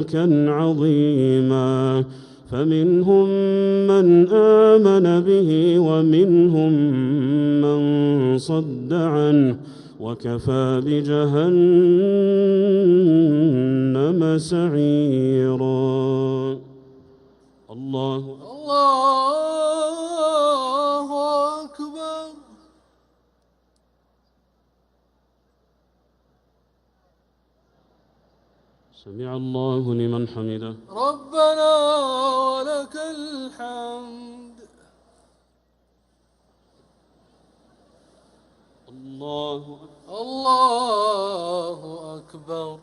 ملكا عظيما فمنهم من آمن به ومنهم من صد عنه وكفى بجهنم سعيرا. الله أكبر. سمع الله لمن حمده. ربنا ولك الحمد. الله أكبر.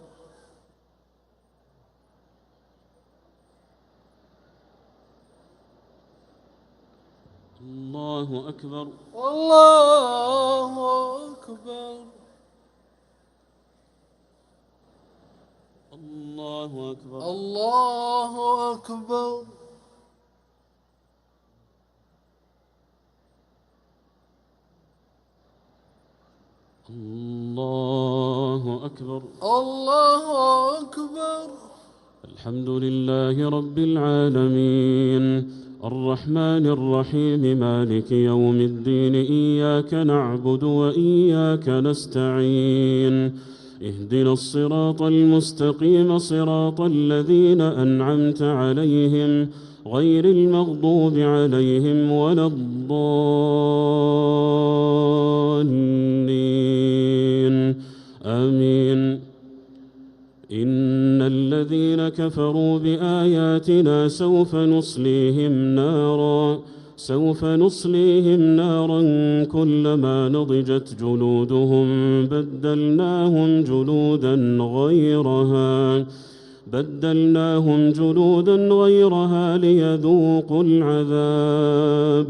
الله أكبر. الله أكبر. الله أكبر. الله أكبر. الله أكبر. الله أكبر. الحمد لله رب العالمين الرحمن الرحيم مالك يوم الدين إياك نعبد وإياك نستعين اهدنا الصراط المستقيم صراط الذين أنعمت عليهم غير المغضوب عليهم ولا الضالين آمين. إن الذين كفروا بآياتنا سوف نصليهم نارا كلما نضجت جلودهم بدلناهم جلودا غيرها ليذوقوا العذاب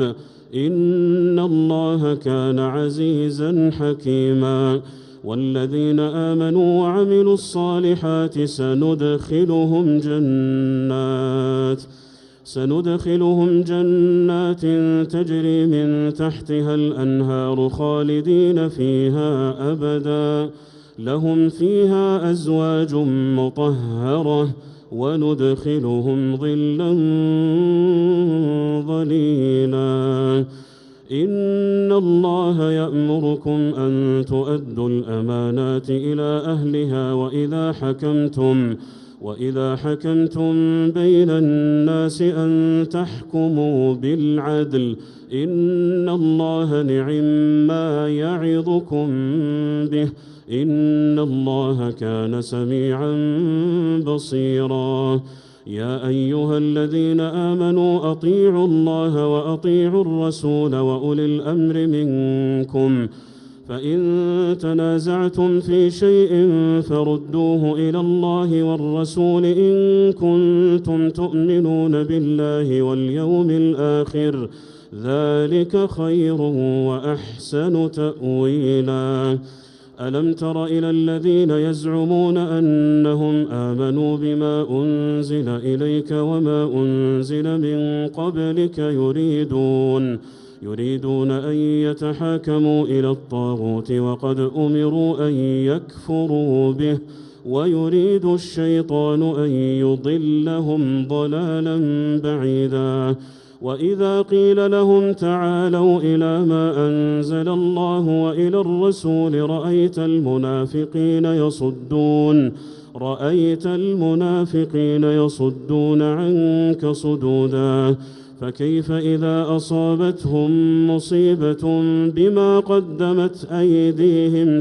إن الله كان عزيزا حكيما. والذين آمنوا وعملوا الصالحات سندخلهم جنات تجري من تحتها الأنهار خالدين فيها أبدا لهم فيها أزواج مطهرة وندخلهم ظلا ظليلا. إن الله يأمركم أن تؤدوا الأمانات إلى أهلها وإذا حكمتم بين الناس أن تحكموا بالعدل إن الله نعم يعظكم به إن الله كان سميعا بصيرا. يا أيها الذين آمنوا أطيعوا الله وأطيعوا الرسول وأولي الأمر منكم فإن تنازعتم في شيء فردوه إلى الله والرسول إن كنتم تؤمنون بالله واليوم الآخر ذلك خير وأحسن تأويلا. ألم تر إلى الذين يزعمون أنهم آمنوا بما أنزل إليك وما أنزل من قبلك يريدون أن يتحاكموا إلى الطاغوت وقد أمروا أن يكفروا به ويريد الشيطان أن يضلهم ضلالا بعيدا. وإذا قيل لهم تعالوا إلى ما أنزل الله وإلى الرسول رأيت المنافقين يصدون عنك صدودا. فكيف إذا أصابتهم مصيبة بما قدمت أيديهم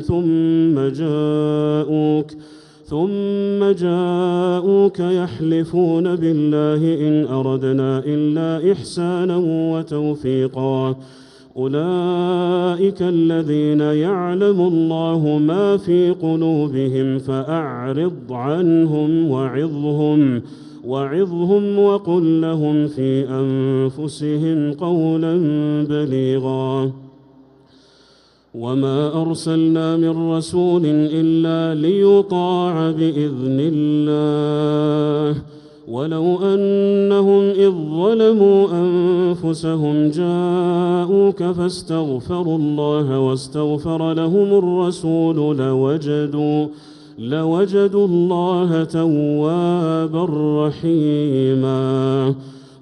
ثم جاءوك يحلفون بالله إن أردنا إلا إحسانا وتوفيقا أولئك الذين يعلم الله ما في قلوبهم فأعرض عنهم وعظهم وقل لهم في أنفسهم قولا بليغا. وما أرسلنا من رسول إلا ليطاع بإذن الله ولو أنهم إذ ظلموا أنفسهم جاءوك فاستغفروا الله واستغفر لهم الرسول لوجدوا الله توابا رحيما.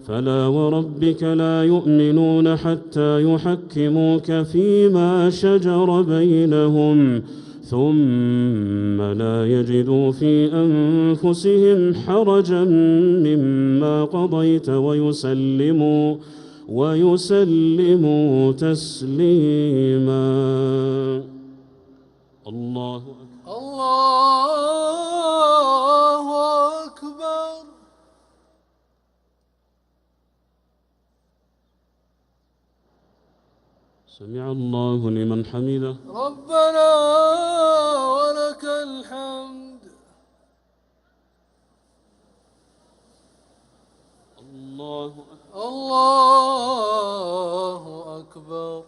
فلا وربك لا يؤمنون حتى يحكموك فيما شجر بينهم ثم لا يجدوا في أنفسهم حرجا مما قضيت ويسلموا تسليما. الله أكبر. الله أكبر. سمع الله لمن حمده. ربنا ولك الحمد. الله أكبر. الله أكبر.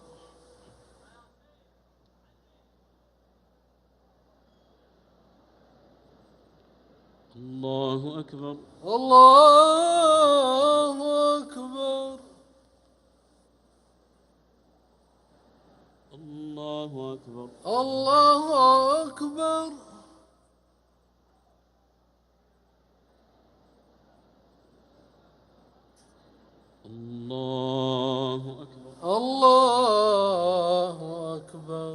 الله أكبر. الله أكبر. الله أكبر. الله أكبر. الله أكبر. الله أكبر.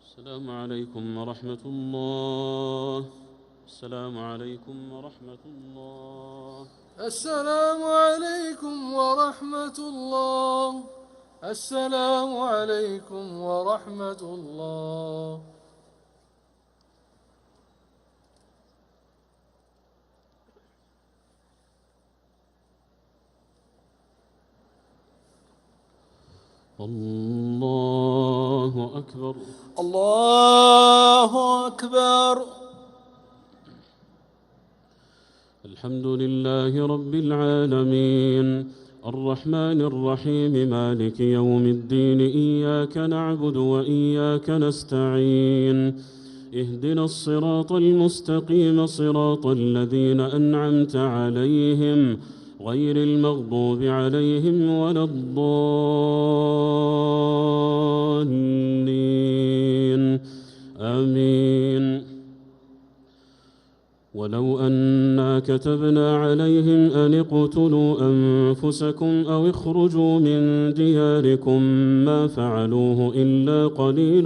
السلام عليكم ورحمة الله. السلام عليكم ورحمة الله. السلام عليكم ورحمة الله. السلام عليكم ورحمة الله. الله أكبر. الله أكبر. الحمد لله رب العالمين الرحمن الرحيم مالك يوم الدين إياك نعبد وإياك نستعين اهدنا الصراط المستقيم صراط الذين أنعمت عليهم غير المغضوب عليهم ولا الضالين آمين. ولو أنا كتبنا عليهم أن اقتلوا أنفسكم أو اخرجوا من دياركم ما فعلوه إلا قليل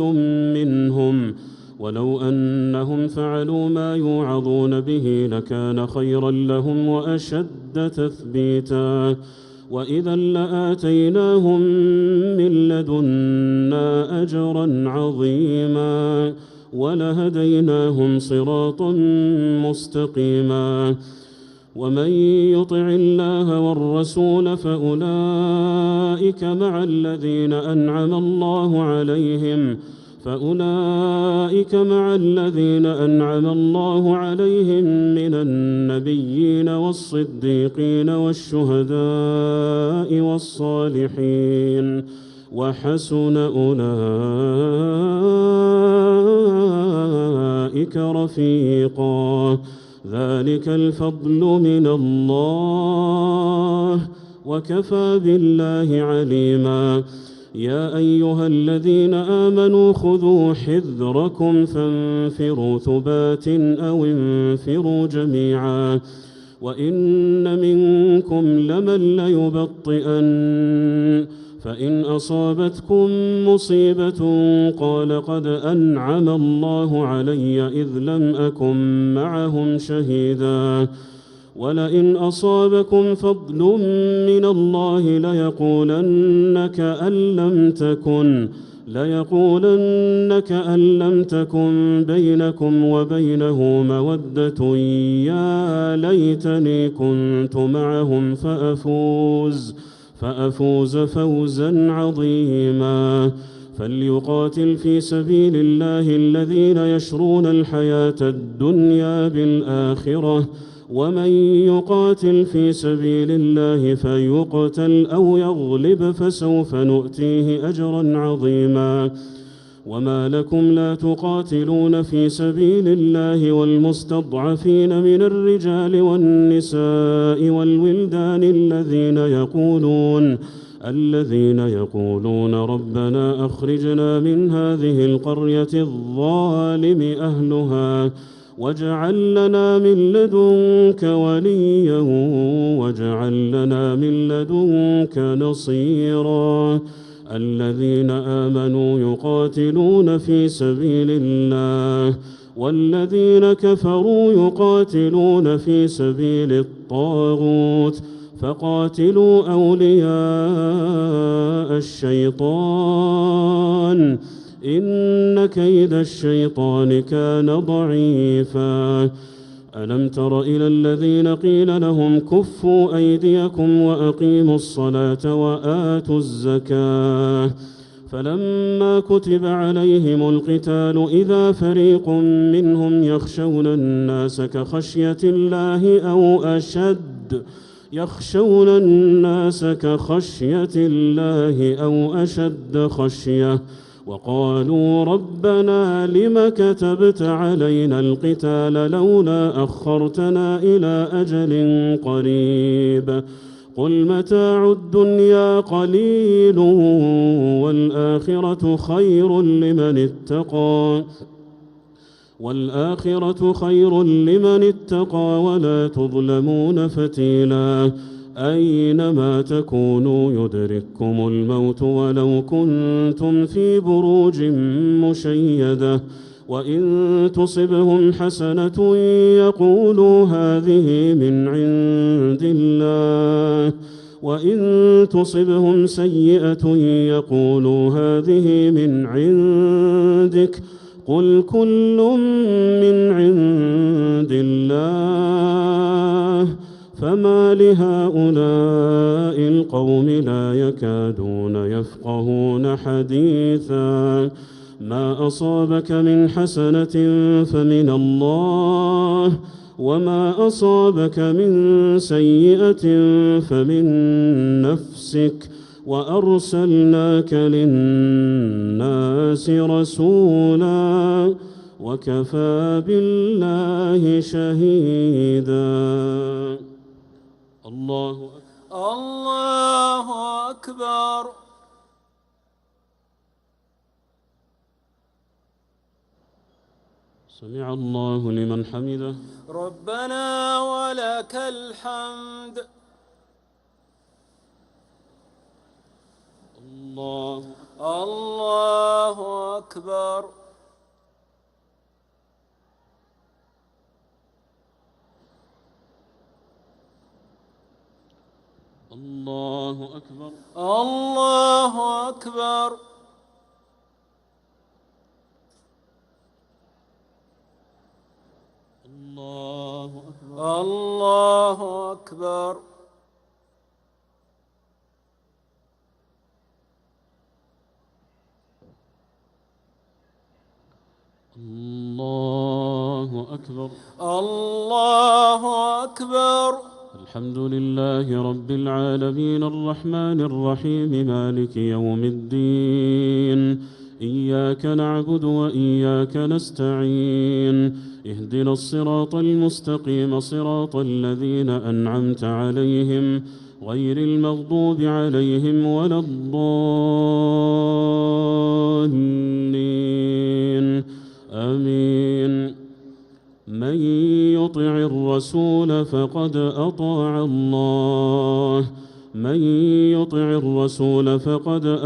منهم ولو أنهم فعلوا ما يوعظون به لكان خيرا لهم وأشد تثبيتا وإذا لآتيناهم من لدنا أجرا عظيما ولهديناهم صراطا مستقيما. ومن يطع الله والرسول فأولئك مع الذين أنعم الله عليهم من النبيين والصديقين والشهداء والصالحين وحسن أولئك رفيقا ذلك الفضل من الله وكفى بالله عليما. يا أيها الذين آمنوا خذوا حذركم فانفروا ثبات أو انفروا جميعا وإن منكم لمن ليبطئن فإن أصابتكم مصيبة قال قد أنعم الله علي إذ لم أكن معهم شهيدا ولئن أصابكم فضل من الله ليقولن كأن لم تكن بينكم وبينه مودة يا ليتني كنت معهم فأفوز فوزا عظيما. فليقاتل في سبيل الله الذين يشرون الحياة الدنيا بالآخرة ومن يقاتل في سبيل الله فيقتل أو يغلب فسوف نؤتيه أجرا عظيما. وما لكم لا تقاتلون في سبيل الله والمستضعفين من الرجال والنساء والولدان الذين يقولون ربنا أخرجنا من هذه القرية الظالم أهلها واجعل لنا من لدنك وليا واجعل لنا من لدنك نصيرا. الذين آمنوا يقاتلون في سبيل الله والذين كفروا يقاتلون في سبيل الطاغوت فقاتلوا أولياء الشيطان إن كيد الشيطان كان ضعيفا. ألم تر إلى الذين قيل لهم كفوا أيديكم وأقيموا الصلاة وآتوا الزكاة فلما كتب عليهم القتال إذا فريق منهم يخشون الناس كخشية الله أو أشد خشية وقالوا ربنا لم كتبت علينا القتال لولا أخرتنا إلى أجل قريب قل متاع الدنيا قليل والآخرة خير لمن اتقى ولا تظلمون فتيلا. أينما تكونوا يدرككم الموت ولو كنتم في بروج مشيدة وإن تصبهم حسنة يقولوا هذه من عند الله وإن تصبهم سيئة يقولوا هذه من عندك قل كل من عند الله فما لهؤلاء القوم لا يكادون يفقهون حديثا. ما أصابك من حسنة فمن الله وما أصابك من سيئة فمن نفسك وأرسلناك للناس رسولا وكفى بالله شهيدا. الله أكبر. سمع الله لمن حمده. ربنا ولك الحمد. الله أكبر. الله أكبر. الله أكبر. الله أكبر. الله أكبر. الله أكبر. الله أكبر. الحمد لله رب العالمين الرحمن الرحيم مالك يوم الدين إياك نعبد وإياك نستعين اهدنا الصراط المستقيم صراط الذين أنعمت عليهم غير المغضوب عليهم ولا الضالين آمين. من يطع الرسول فقد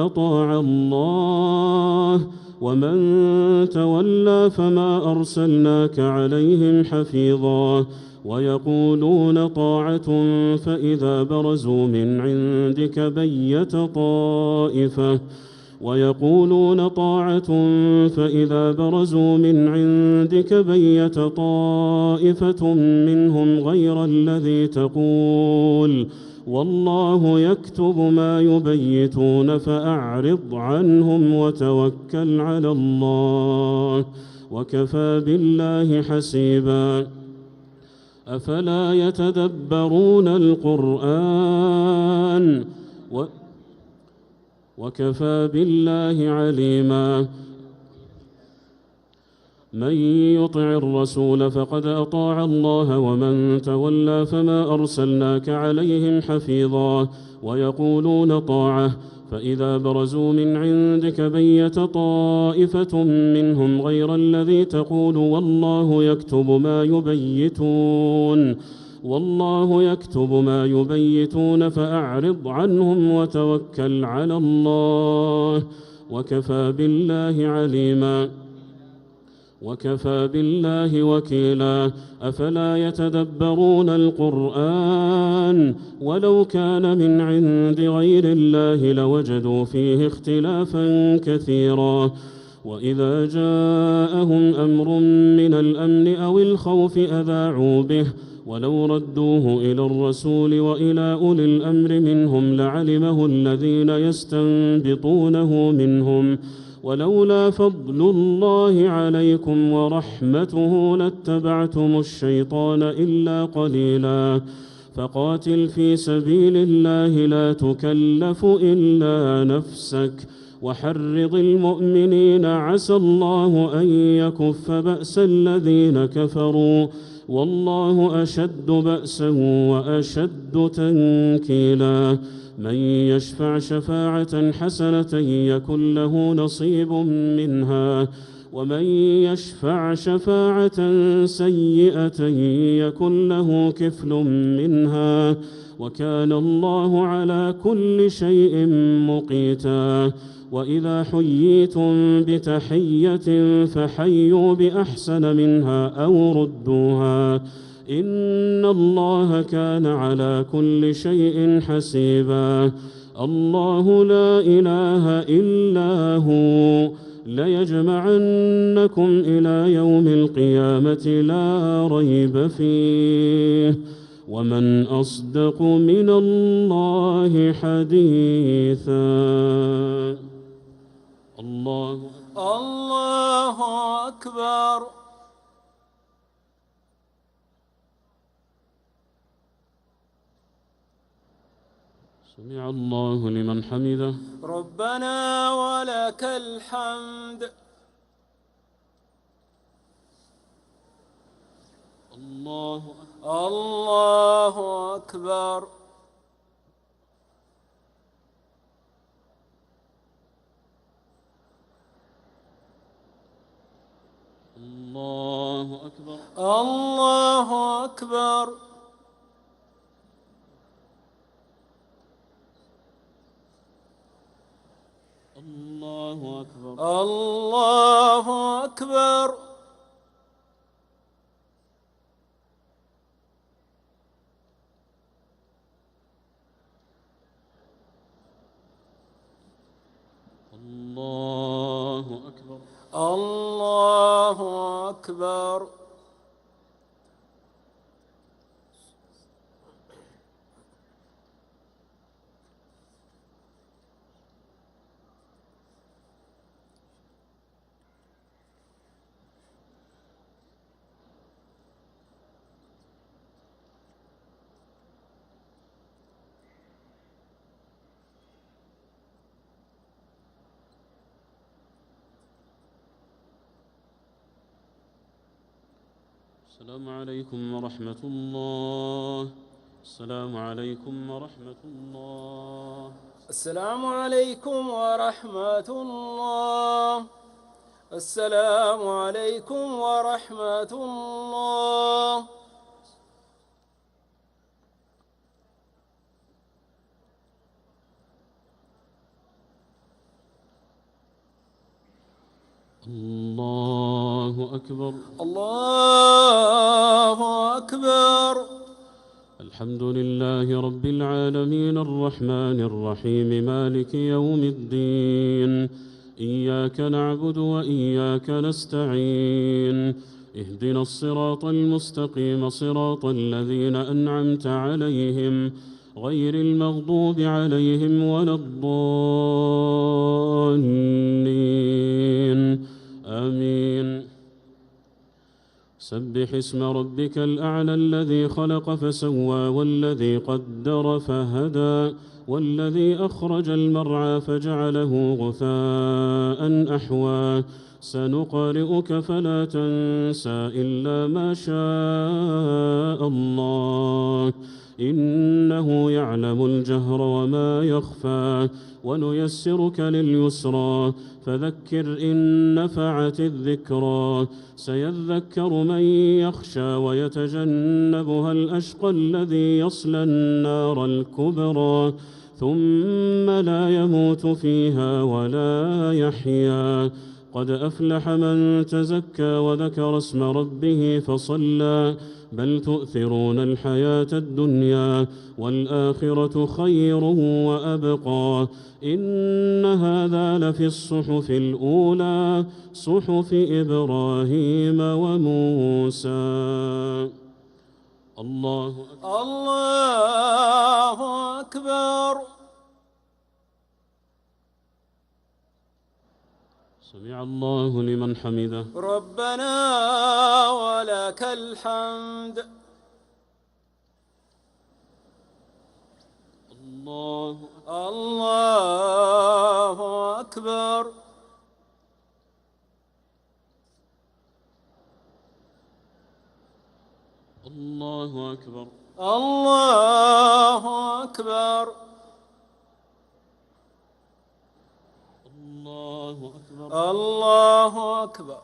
أطاع الله ومن تولى فما أرسلناك عليهم حفيظا. ويقولون طاعة فإذا برزوا من عندك بيت طائفة منهم غير الذي تقول والله يكتب ما يبيتون فأعرض عنهم وتوكل على الله وكفى بالله حسيبا. أفلا يتدبرون القرآن وكفى بالله عليما. من يطع الرسول فقد أطاع الله ومن تولى فما أرسلناك عليهم حفيظا. ويقولون طاعة فإذا برزوا من عندك بيت طائفة منهم غير الذي تقول والله يكتب ما يبيتون فأعرض عنهم وتوكل على الله وكفى بالله عليما. وكفى بالله وكيلا. أفلا يتدبرون القرآن ولو كان من عند غير الله لوجدوا فيه اختلافا كثيرا. وإذا جاءهم أمر من الأمن أو الخوف أذاعوا به ولو ردوه إلى الرسول وإلى أولي الأمر منهم لعلمه الذين يستنبطونه منهم ولولا فضل الله عليكم ورحمته لاتبعتم الشيطان إلا قليلا. فقاتل في سبيل الله لا تكلف إلا نفسك وحرض المؤمنين عسى الله أن يكف بأس الذين كفروا والله أشد بأسا وأشد تنكيلا. من يشفع شفاعة حسنة يكن له نصيب منها ومن يشفع شفاعة سيئة يكن له كفل منها وكان الله على كل شيء مقيتا. وإذا حييتم بتحية فحيوا بأحسن منها أو ردوها إن الله كان على كل شيء حسيبا. الله لا إله إلا هو ليجمعنكم إلى يوم القيامة لا ريب فيه ومن أصدق من الله حديثا. الله أكبر. سمع الله لمن حمده. ربنا ولك الحمد. الله أكبر. الله أكبر. الله أكبر. الله أكبر. الله أكبر. الله أكبر. الله أكبر. السلام عليكم ورحمة الله. السلام عليكم ورحمة الله. السلام عليكم ورحمة الله. السلام عليكم ورحمة الله. الله أكبر. الله أكبر. الحمد لله رب العالمين الرحمن الرحيم مالك يوم الدين. إياك نعبد وإياك نستعين. اهدنا الصراط المستقيم صراط الذين أنعمت عليهم غير المغضوب عليهم ولا الضالين. آمين. سبح اسم ربك الأعلى الذي خلق فسوى والذي قدر فهدى والذي أخرج المرعى فجعله غثاء أحوى سنقرئك فلا تنسى إلا ما شاء الله إنه يعلم الجهر وما يخفى ونيسرك لليسرى فذكر إن نفعت الذكرى سيذكر من يخشى ويتجنبها الأشقى الذي يصلى النار الكبرى ثم لا يموت فيها ولا يحيا قد أفلح من تزكى وذكر اسم ربه فصلى بل تؤثرون الحياة الدنيا والآخرة خير وأبقى إن هذا لفي الصحف الأولى صحف إبراهيم وموسى. الله أكبر. الله أكبر. سمع الله لمن حمده. ربنا ولك الحمد. الله أكبر. الله أكبر. الله أكبر. الله أكبر. الله أكبر.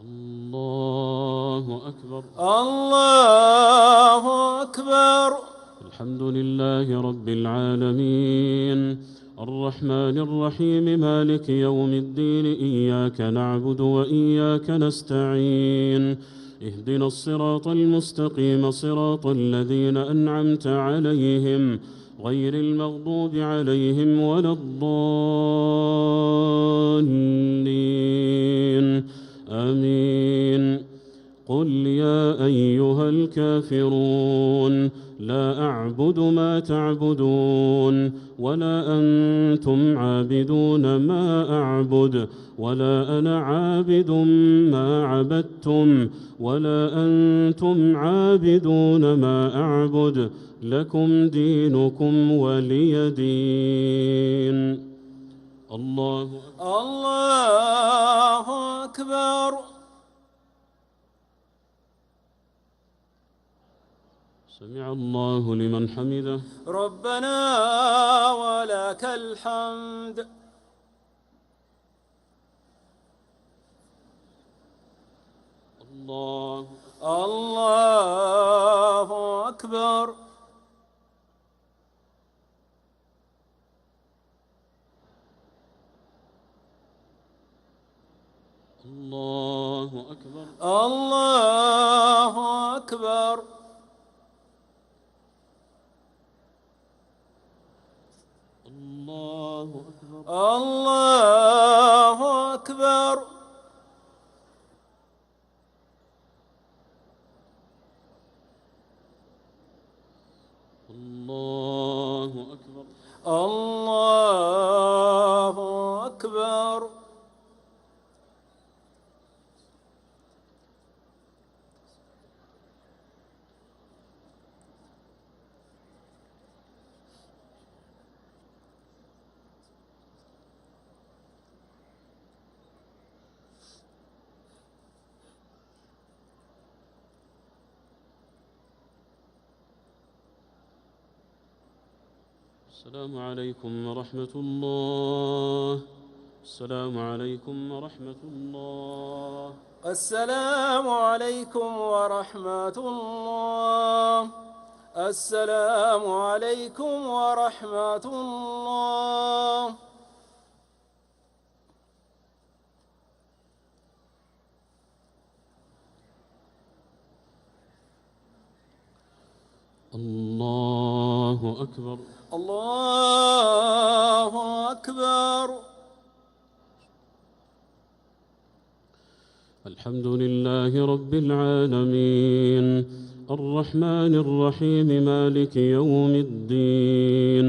الله أكبر. الله أكبر. الحمد لله رب العالمين الرحمن الرحيم مالك يوم الدين إياك نعبد وإياك نستعين اهدنا الصراط المستقيم صراط الذين أنعمت عليهم غير المغضوب عليهم ولا الضالين آمين. قل يا أيها الكافرون لا أعبد ما تعبدون ولا أنتم عابدون ما أعبد ولا أنا عابد ما عبدتم ولا أنتم عابدون ما أعبد لكم دينكم ولي دين. الله أكبر. الله أكبر. سمع الله لمن حمده. ربنا ولك الحمد. الله أكبر. الله أكبر. الله أكبر. الله أكبر. الله أكبر. الله أكبر. الله أكبر. السلام عليكم ورحمة الله. السلام عليكم ورحمة الله. السلام عليكم ورحمة الله. السلام عليكم ورحمة الله. الله أكبر. الله أكبر. الحمد لله رب العالمين الرحمن الرحيم مالك يوم الدين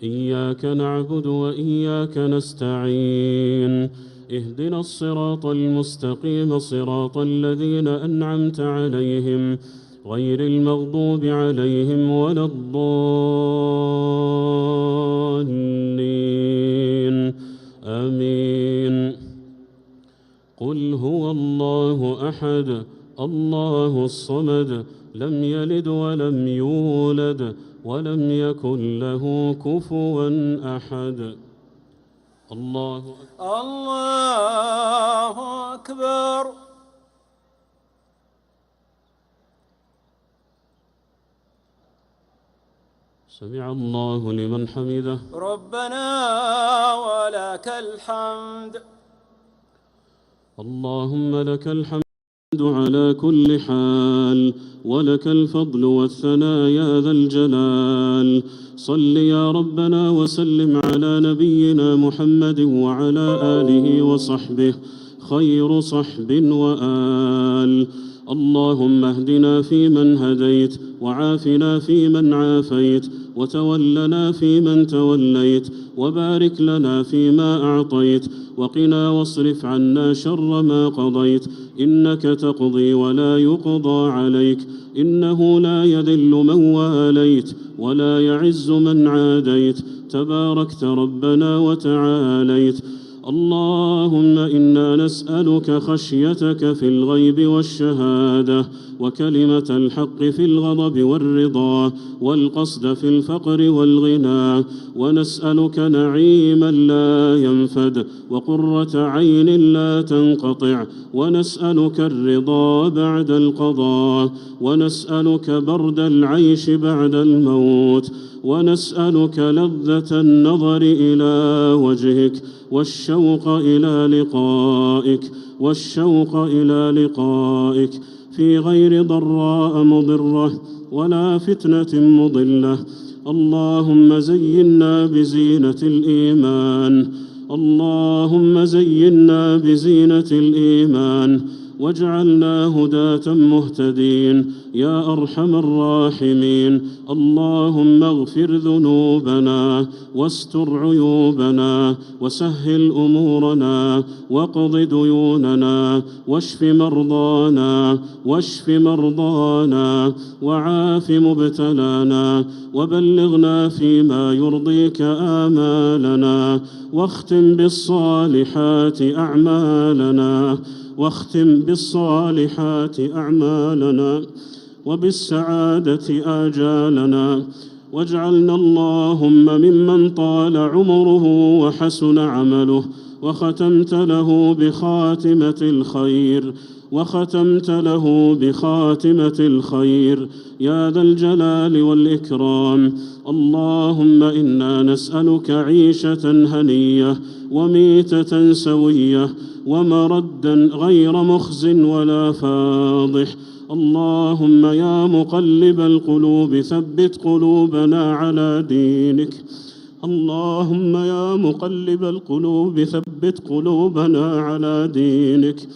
إياك نعبد وإياك نستعين اهدنا الصراط المستقيم صراط الذين أنعمت عليهم غير المغضوب عليهم ولا الضالين آمين. قل هو الله أحد الله الصمد لم يلد ولم يولد ولم يكن له كفوا أحد. الله أكبر. سمع الله لمن حمده. ربنا ولك الحمد. اللهم لك الحمد على كل حال، ولك الفضل والثناء يا ذا الجلال. صل يا ربنا وسلم على نبينا محمد وعلى آله وصحبه خير صحب وآل. اللهم اهدنا فيمن هديت، وعافنا فيمن عافيت، وتولنا فيمن توليت، وبارك لنا فيما أعطيت، وقنا واصرف عنا شر ما قضيت. إنك تقضي ولا يقضى عليك، إنه لا يذل من واليت ولا يعز من عاديت، تباركت ربنا وتعاليت. اللهم إنا نسألك خشيتك في الغيب والشهادة، وكلمة الحق في الغضب والرضا، والقصد في الفقر والغنى، ونسألك نعيما لا ينفد، وقرة عين لا تنقطع، ونسألك الرضا بعد القضاء، ونسألك برد العيش بعد الموت، ونسألك لذة النظر إلى وجهك، والشوق إلى لقائك في غير ضراء مضرة ولا فتنة مضلة. اللهم زينا بزينة الإيمان واجعلنا هداة مهتدين يا أرحم الراحمين. اللهم اغفر ذنوبنا واستر عيوبنا وسهل أمورنا واقض ديوننا واشف مرضانا وعاف مبتلانا، وبلغنا فيما يرضيك آمالنا، واختم بالصالحات أعمالنا وبالسعادة آجالنا. واجعلنا اللهم ممن طال عمره وحسن عمله، وختمت له بخاتمة الخير يا ذا الجلال والإكرام. اللهم إنا نسألك عيشة هنية وميتة سوية ومردا غير مخز ولا فاضح. اللهم يا مقلب القلوب ثبت قلوبنا على دينك. اللهم يا مقلب القلوب ثبت قلوبنا على دينك،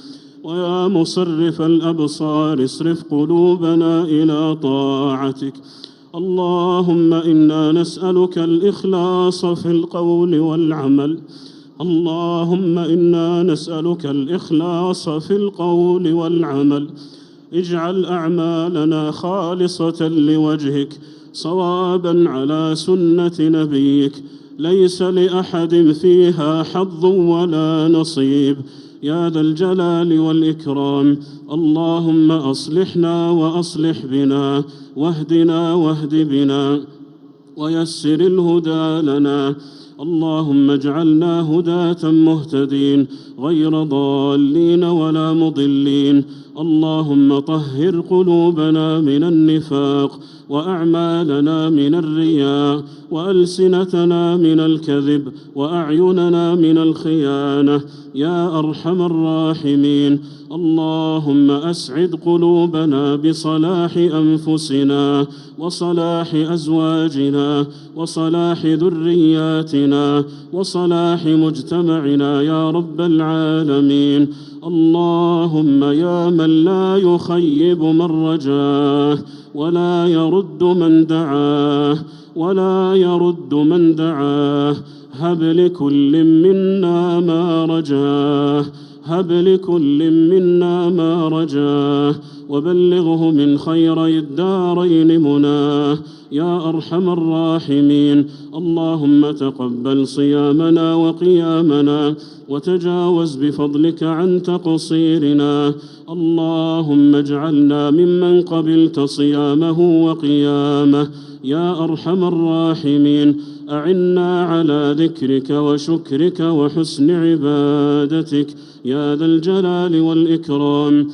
ويا مصرف الأبصار اصرف قلوبنا إلى طاعتك. اللهم إنا نسألك الإخلاص في القول والعمل. اجعل أعمالنا خالصة لوجهك صوابا على سنة نبيك، ليس لأحد فيها حظ ولا نصيب يا ذا الجلال والإكرام. اللهم أصلحنا وأصلح بنا، واهدنا واهد بنا، ويسر الهدى لنا. اللهم اجعلنا هداة مهتدين غير ضالين ولا مضلين. اللهم طهر قلوبنا من النفاق، وأعمالنا من الرياء، وألسنتنا من الكذب، وأعيننا من الخيانة يا أرحم الراحمين. اللهم أسعد قلوبنا بصلاح أنفسنا وصلاح أزواجنا وصلاح ذرياتنا وصلاح مجتمعنا يا رب العالمين. اللهم يا من لا يخيب من رجاه ولا يرد من دعاه، ولا يرد من دعاه. هب لكل منا ما رجاه، هب لكل منا ما رجاه، وبلغه من خيري الدارين مناه يا أرحم الراحمين. اللهم تقبل صيامنا وقيامنا، وتجاوز بفضلك عن تقصيرنا. اللهم اجعلنا ممن قبلت صيامه وقيامه يا أرحم الراحمين. أعنا على ذكرك وشكرك وحسن عبادتك يا ذا الجلال والإكرام.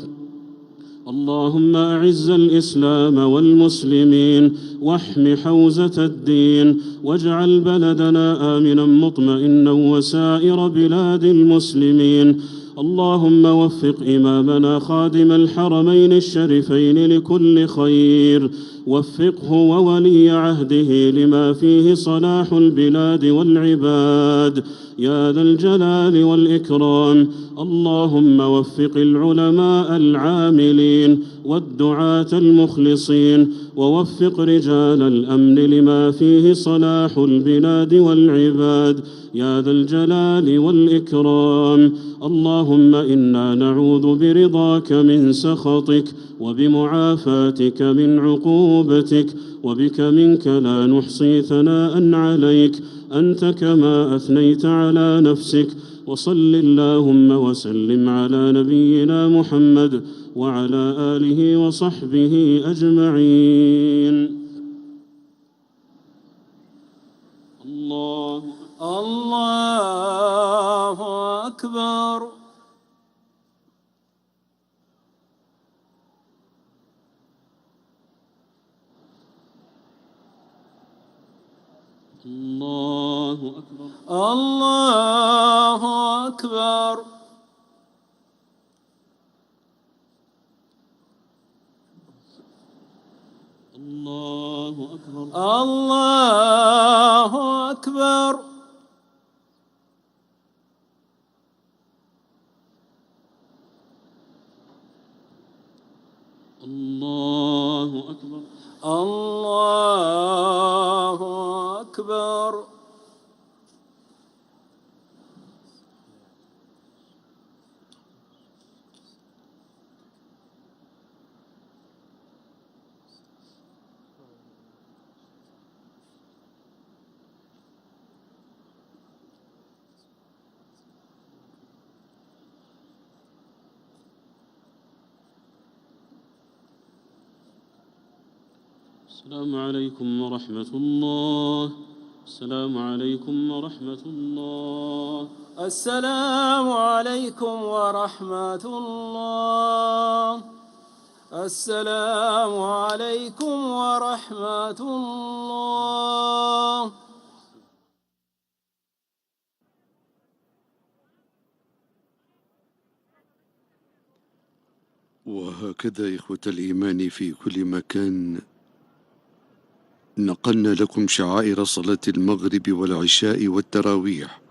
اللهم أعز الإسلام والمسلمين، واحم حوزة الدين، واجعل بلدنا آمنا مطمئنا وسائر بلاد المسلمين. اللهم وفق إمامنا خادم الحرمين الشريفين لكل خير، وفقه وولي عهده لما فيه صلاح البلاد والعباد يا ذا الجلال والإكرام. اللهم وفق العلماء العاملين والدعاة المخلصين، ووفق رجال الأمن لما فيه صلاح البلاد والعباد يا ذا الجلال والإكرام. اللهم إنا نعوذ برضاك من سخطك، وبمعافاتك من عقوبتك، وبك منك لا نحصي ثناء عليك أنت كما أثنيت على نفسك. وصل اللهم وسلم على نبينا محمد وعلى آله وصحبه أجمعين. الله أكبر. الله أكبر. الله أكبر. الله أكبر. الله أكبر. الله أكبر. الله أكبر. السلام عليكم ورحمة الله. السلام عليكم ورحمة الله. السلام عليكم ورحمة الله. السلام عليكم ورحمة الله. وهكذا إخوة الإيمان في كل مكان نقلنا لكم شعائر صلاة المغرب والعشاء والتراويح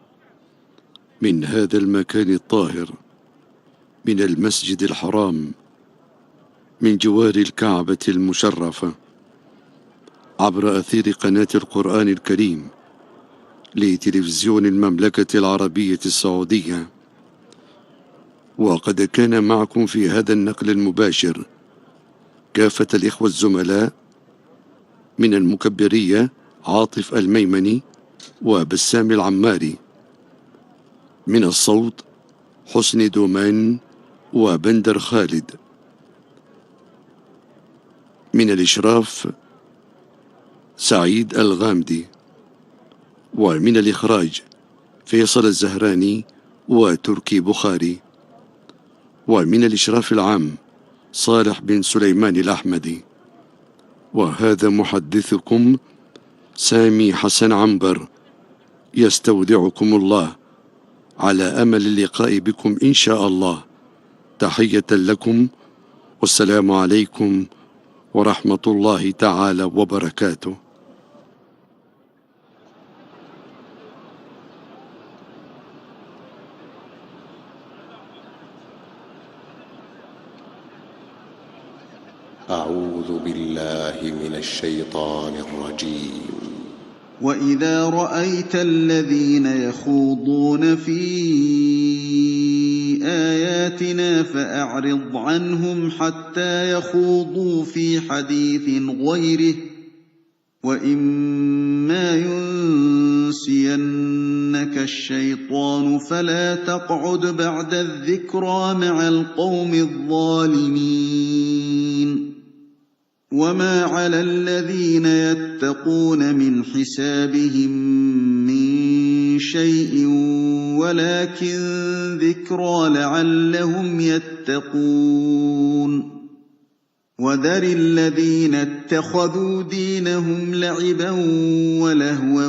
من هذا المكان الطاهر، من المسجد الحرام، من جوار الكعبة المشرفة، عبر أثير قناة القرآن الكريم لتلفزيون المملكة العربية السعودية. وقد كان معكم في هذا النقل المباشر كافة الإخوة الزملاء من المكبرية عاطف الميمني وبسام العماري، من الصوت حسن دومان وبندر خالد، من الإشراف سعيد الغامدي، ومن الإخراج فيصل الزهراني وتركي بخاري، ومن الإشراف العام صالح بن سليمان الأحمدي. وهذا محدثكم سامي حسن عنبر، يستودعكم الله على أمل اللقاء بكم إن شاء الله. تحية لكم، والسلام عليكم ورحمة الله تعالى وبركاته. أعوذ بالله من الشيطان الرجيم. وإذا رأيت الذين يخوضون في آياتنا فأعرض عنهم حتى يخوضوا في حديث غيره، وإما ينسينك الشيطان فلا تقعد بعد الذكرى مع القوم الظالمين. وما على الذين يتقون من حسابهم من شيء ولكن ذكرى لعلهم يتقون. وذر الذين اتخذوا دينهم لعبا ولهوا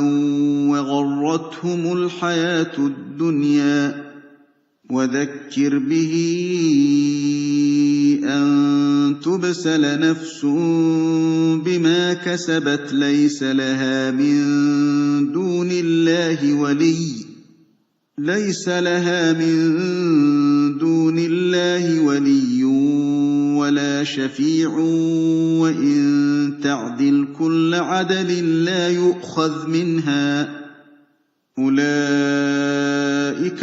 وغرتهم الحياة الدنيا، وذكر به أن تبسل نفس بما كسبت ليس لها من دون الله ولي ولا شفيع، وإن تعدل كل عدل لا يؤخذ منها. أولئك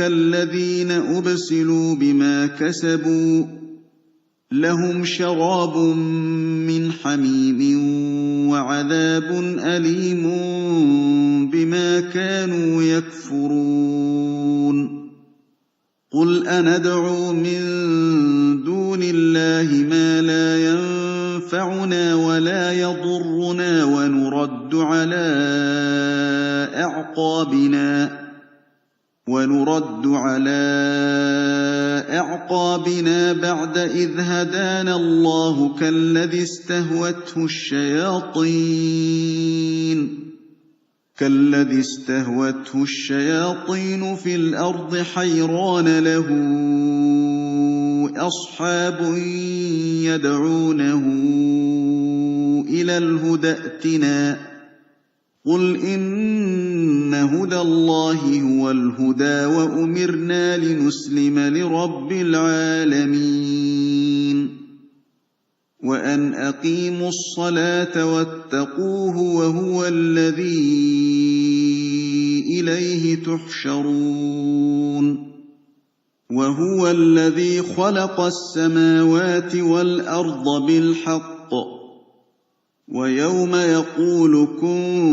الذين أبسلوا بما كسبوا، لهم شراب من حميم وعذاب أليم بما كانوا يكفرون. قل أندعو من دون الله ما لا ينفعنا ولا يضرنا ونرد على أعقابنا بعد إذ هدانا الله كالذي استهوته الشياطين في الأرض حيران له أصحاب يدعونه إلى الهدى ائتنا. قل إن هدى الله هو الهدى وأمرنا لنسلم لرب العالمين. وأن أقيموا الصلاة واتقوه وهو الذي إليه تحشرون. وهو الذي خلق السماوات والأرض بالحق، ويوم يقول كن